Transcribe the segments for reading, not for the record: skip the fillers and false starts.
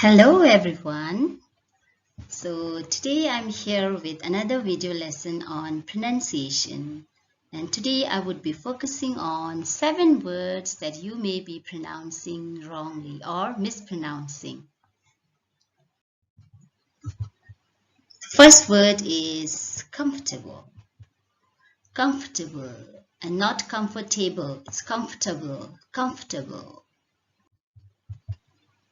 Hello everyone. So today I'm here with another video lesson on pronunciation. And today I would be focusing on 7 words that you may be pronouncing wrongly or mispronouncing. First word is comfortable. Comfortable and not comfortable. It's comfortable, comfortable.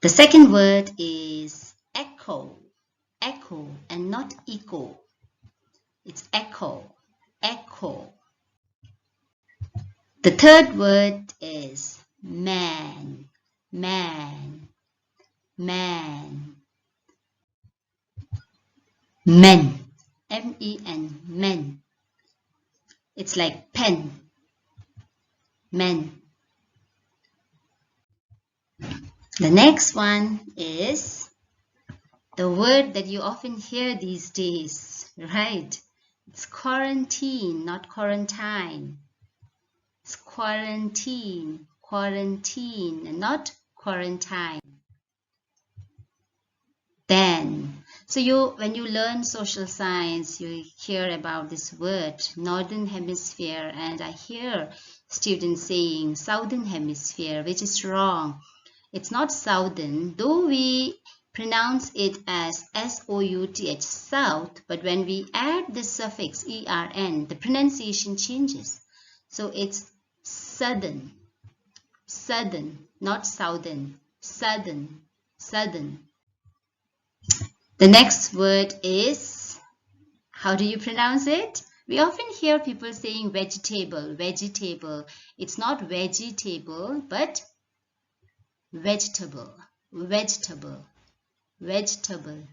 The second word is echo. Echo and not echo. It's echo, echo. The third word is man, man, man. Men, M-E-N, men. It's like pen, men. The next one is the word that you often hear these days, right? It's quarantine, not quarantine. It's quarantine, quarantine, and not quarantine. Then, so when you learn social science, you hear about this word, northern hemisphere, and I hear students saying southern hemisphere, which is wrong. It's not southern, though we pronounce it as S-O-U-T-H, south, but when we add the suffix ERN, the pronunciation changes. So it's southern, southern, not southern, southern, southern. The next word is, how do you pronounce it? We often hear people saying vegetable, vegetable. It's not vegetable, but vegetable, vegetable, vegetable.